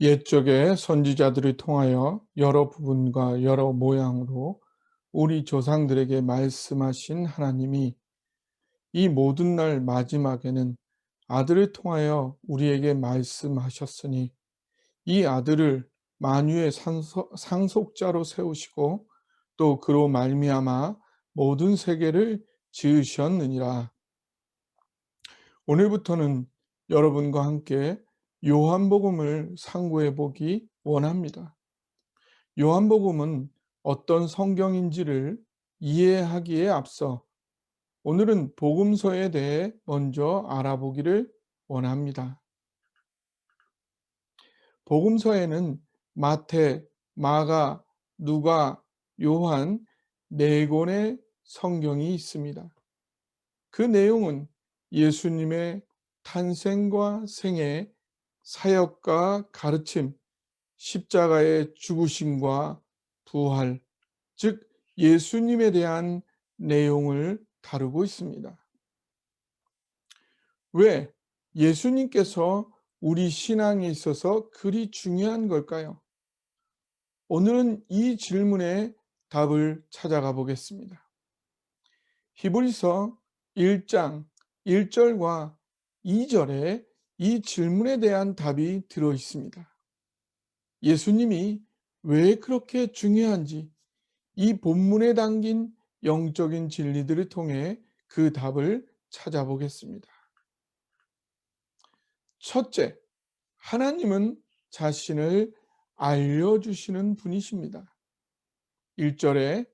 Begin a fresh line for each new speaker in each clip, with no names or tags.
옛적의 선지자들을 통하여 여러 부분과 여러 모양으로 우리 조상들에게 말씀하신 하나님이 이 모든 날 마지막에는 아들을 통하여 우리에게 말씀하셨으니 이 아들을 만유의 상속자로 세우시고 또 그로 말미암아 모든 세계를 지으셨느니라. 오늘부터는 여러분과 함께 요한복음을 상고해 보기 원합니다. 요한복음은 어떤 성경인지를 이해하기에 앞서 오늘은 복음서에 대해 먼저 알아보기를 원합니다. 복음서에는 마태, 마가, 누가, 요한 네 권의 성경이 있습니다. 그 내용은 예수님의 탄생과 생애, 사역과 가르침, 십자가의 죽으심과 부활, 즉 예수님에 대한 내용을 다루고 있습니다. 왜 예수님께서 우리 신앙에 있어서 그리 중요한 걸까요? 오늘은 이 질문에 답을 찾아가 보겠습니다. 히브리서 1장 1절과 2절에 이 질문에 대한 답이 들어 있습니다. 예수님이 왜 그렇게 중요한지 이 본문에 담긴 영적인 진리들을 통해 그 답을 찾아보겠습니다. 첫째, 하나님은 자신을 알려주시는 분이십니다. 1절에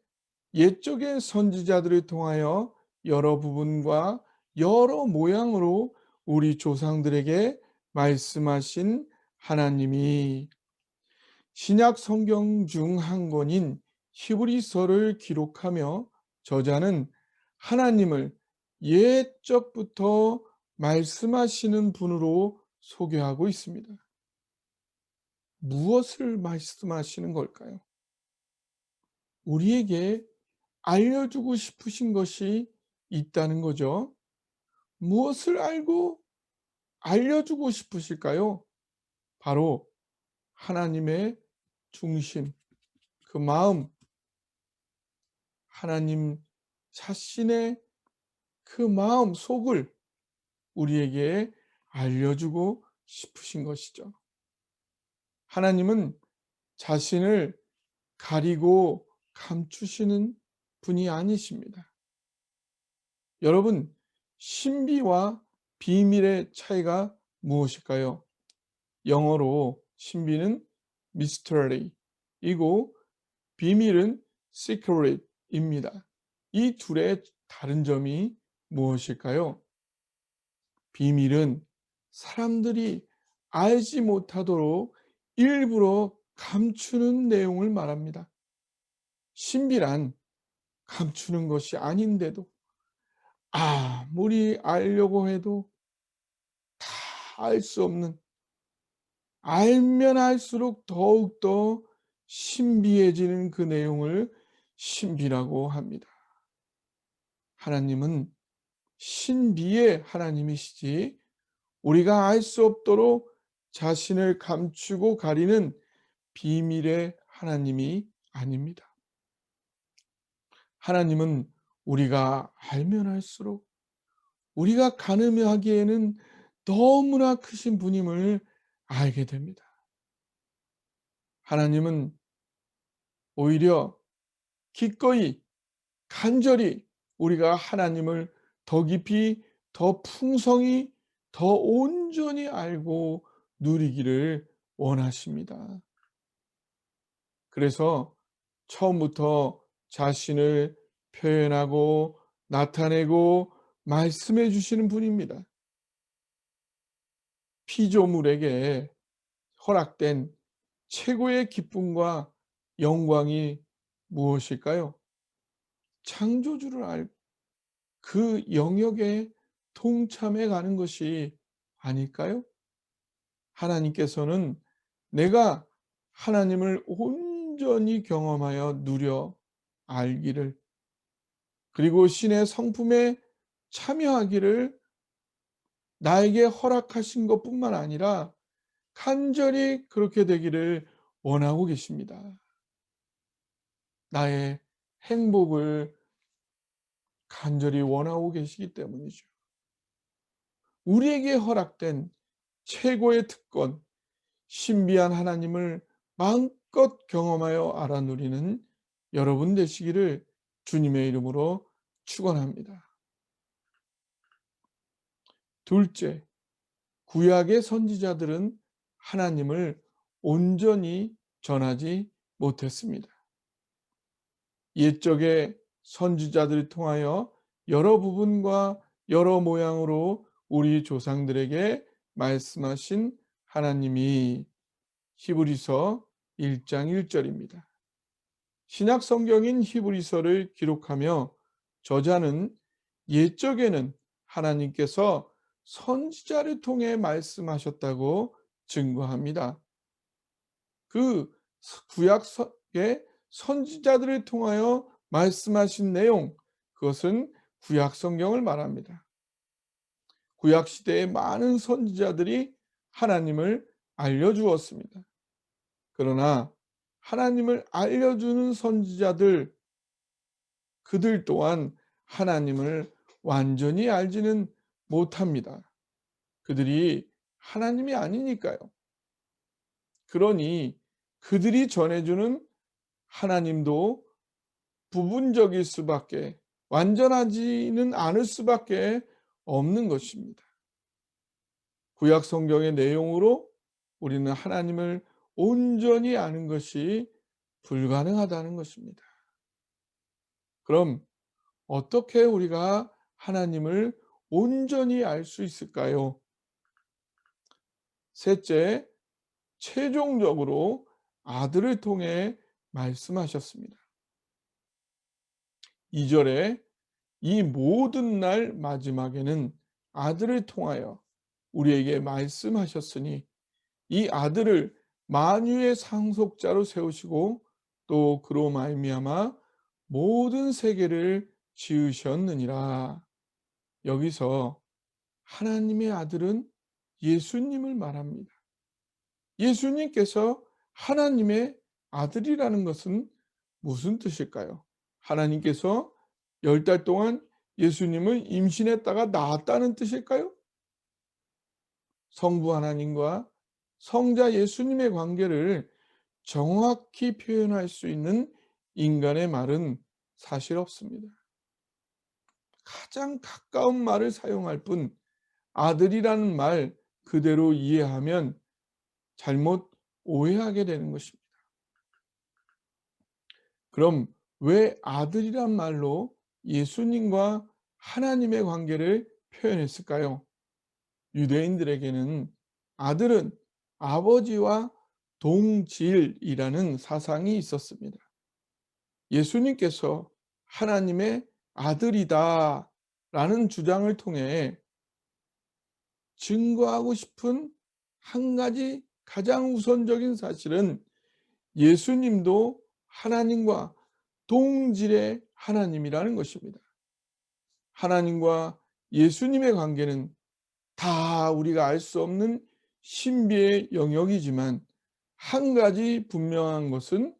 옛적의 선지자들을 통하여 여러 부분과 여러 모양으로 우리 조상들에게 말씀하신 하나님이 신약 성경 중 한 권인 히브리서를 기록하며 저자는 하나님을 옛적부터 말씀하시는 분으로 소개하고 있습니다. 무엇을 말씀하시는 걸까요? 우리에게 알려주고 싶으신 것이 있다는 거죠. 무엇을 알고 알려주고 싶으실까요? 바로 하나님의 중심, 그 마음, 하나님 자신의 그 마음 속을 우리에게 알려주고 싶으신 것이죠. 하나님은 자신을 가리고 감추시는 분이 아니십니다. 여러분, 신비와 비밀의 차이가 무엇일까요? 영어로 신비는 mystery이고 비밀은 secret입니다. 이 둘의 다른 점이 무엇일까요? 비밀은 사람들이 알지 못하도록 일부러 감추는 내용을 말합니다. 신비란 감추는 것이 아닌데도 아무리 알려고 해도 다 알 수 없는, 알면 알수록 더욱더 신비해지는 그 내용을 신비라고 합니다. 하나님은 신비의 하나님이시지 우리가 알 수 없도록 자신을 감추고 가리는 비밀의 하나님이 아닙니다. 하나님은 우리가 알면 알수록 우리가 가늠하기에는 너무나 크신 분임을 알게 됩니다. 하나님은 오히려 기꺼이 간절히 우리가 하나님을 더 깊이, 더 풍성히, 더 온전히 알고 누리기를 원하십니다. 그래서 처음부터 자신을 표현하고 나타내고 말씀해 주시는 분입니다. 피조물에게 허락된 최고의 기쁨과 영광이 무엇일까요? 창조주를 알고 그 영역에 동참해 가는 것이 아닐까요? 하나님께서는 내가 하나님을 온전히 경험하여 누려 알기를, 그리고 신의 성품에 참여하기를 나에게 허락하신 것뿐만 아니라 간절히 그렇게 되기를 원하고 계십니다. 나의 행복을 간절히 원하고 계시기 때문이죠. 우리에게 허락된 최고의 특권, 신비한 하나님을 마음껏 경험하여 알아 누리는 여러분 되시기를 주님의 이름으로 축원합니다. 둘째, 구약의 선지자들은 하나님을 온전히 전하지 못했습니다. 옛적의 선지자들을 통하여 여러 부분과 여러 모양으로 우리 조상들에게 말씀하신 하나님이 히브리서 1장 1절입니다. 신약 성경인 히브리서를 기록하며 저자는 옛적에는 하나님께서 선지자를 통해 말씀하셨다고 증거합니다. 그 구약의 선지자들을 통하여 말씀하신 내용, 그것은 구약 성경을 말합니다. 구약 시대의 많은 선지자들이 하나님을 알려주었습니다. 그러나 하나님을 알려주는 선지자들, 그들 또한 하나님을 완전히 알지는 못합니다. 그들이 하나님이 아니니까요. 그러니 그들이 전해주는 하나님도 부분적일 수밖에, 완전하지는 않을 수밖에 없는 것입니다. 구약 성경의 내용으로 우리는 하나님을 온전히 아는 것이 불가능하다는 것입니다. 그럼 어떻게 우리가 하나님을 온전히 알 수 있을까요? 셋째, 최종적으로 아들을 통해 말씀하셨습니다. 2절에 이 모든 날 마지막에는 아들을 통하여 우리에게 말씀하셨으니 이 아들을 만유의 상속자로 세우시고 또 그로 말미암아 모든 세계를 지으셨느니라. 여기서 하나님의 아들은 예수님을 말합니다. 예수님께서 하나님의 아들이라는 것은 무슨 뜻일까요? 하나님께서 10달 동안 예수님을 임신했다가 낳았다는 뜻일까요? 성부 하나님과 성자 예수님의 관계를 정확히 표현할 수 있는 인간의 말은 사실 없습니다. 가장 가까운 말을 사용할 뿐 아들이라는 말 그대로 이해하면 잘못 오해하게 되는 것입니다. 그럼 왜 아들이란 말로 예수님과 하나님의 관계를 표현했을까요? 유대인들에게는 아들은 아버지와 동질이라는 사상이 있었습니다. 예수님께서 하나님의 아들이다 라는 주장을 통해 증거하고 싶은 한 가지 가장 우선적인 사실은 예수님도 하나님과 동질의 하나님이라는 것입니다. 하나님과 예수님의 관계는 다 우리가 알 수 없는 신비의 영역이지만 한 가지 분명한 것은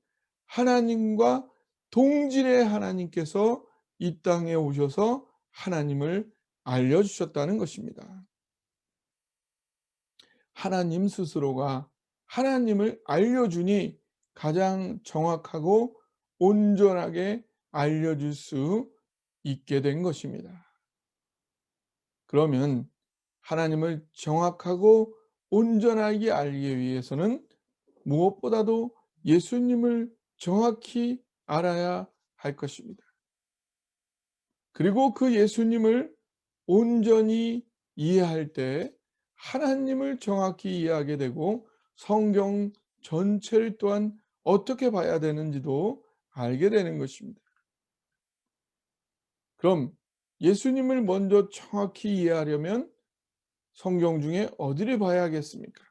하나님과 동질의 하나님께서 이 땅에 오셔서 하나님을 알려주셨다는 것입니다. 하나님 스스로가 하나님을 알려주니 가장 정확하고 온전하게 알려줄 수 있게 된 것입니다. 그러면 하나님을 정확하고 온전하게 알기 위해서는 무엇보다도 예수님을 정확히 알아야 할 것입니다. 그리고 그 예수님을 온전히 이해할 때 하나님을 정확히 이해하게 되고 성경 전체를 또한 어떻게 봐야 되는지도 알게 되는 것입니다. 그럼 예수님을 먼저 정확히 이해하려면 성경 중에 어디를 봐야겠습니까?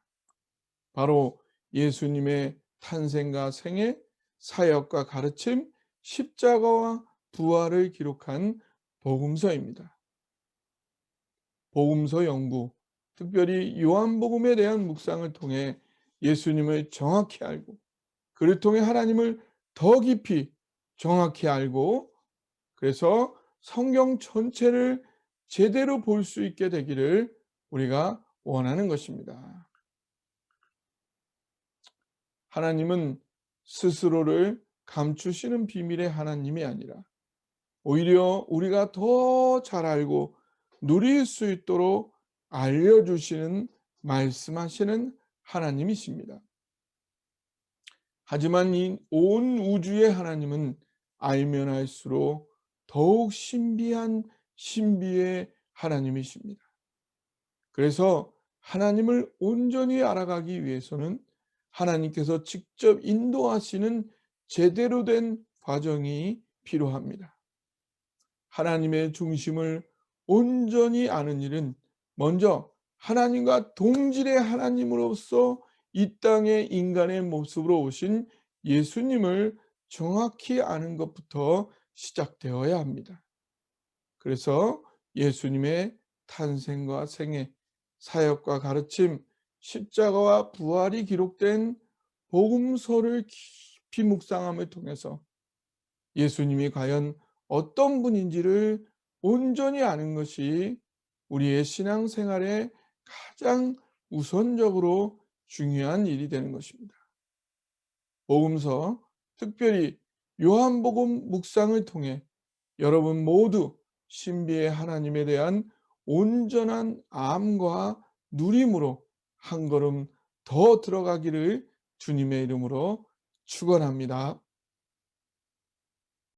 바로 예수님의 탄생과 생애, 사역과 가르침, 십자가와 부활을 기록한 복음서입니다. 복음서 연구, 특별히 요한복음에 대한 묵상을 통해 예수님을 정확히 알고 그를 통해 하나님을 더 깊이 정확히 알고 그래서 성경 전체를 제대로 볼 수 있게 되기를 우리가 원하는 것입니다. 하나님은 스스로를 감추시는 비밀의 하나님이 아니라 오히려 우리가 더 잘 알고 누릴 수 있도록 알려주시는 말씀하시는 하나님이십니다. 하지만 이 온 우주의 하나님은 알면 알수록 더욱 신비한 신비의 하나님이십니다. 그래서 하나님을 온전히 알아가기 위해서는 하나님께서 직접 인도하시는 제대로 된 과정이 필요합니다. 하나님의 중심을 온전히 아는 일은 먼저 하나님과 동질의 하나님으로서 이 땅에 인간의 모습으로 오신 예수님을 정확히 아는 것부터 시작되어야 합니다. 그래서 예수님의 탄생과 생애, 사역과 가르침, 십자가와 부활이 기록된 복음서를 깊이 묵상함을 통해서 예수님이 과연 어떤 분인지를 온전히 아는 것이 우리의 신앙생활에 가장 우선적으로 중요한 일이 되는 것입니다. 복음서, 특별히 요한복음 묵상을 통해 여러분 모두 신비의 하나님에 대한 온전한 암과 누림으로 한 걸음 더 들어가기를 주님의 이름으로 축원합니다.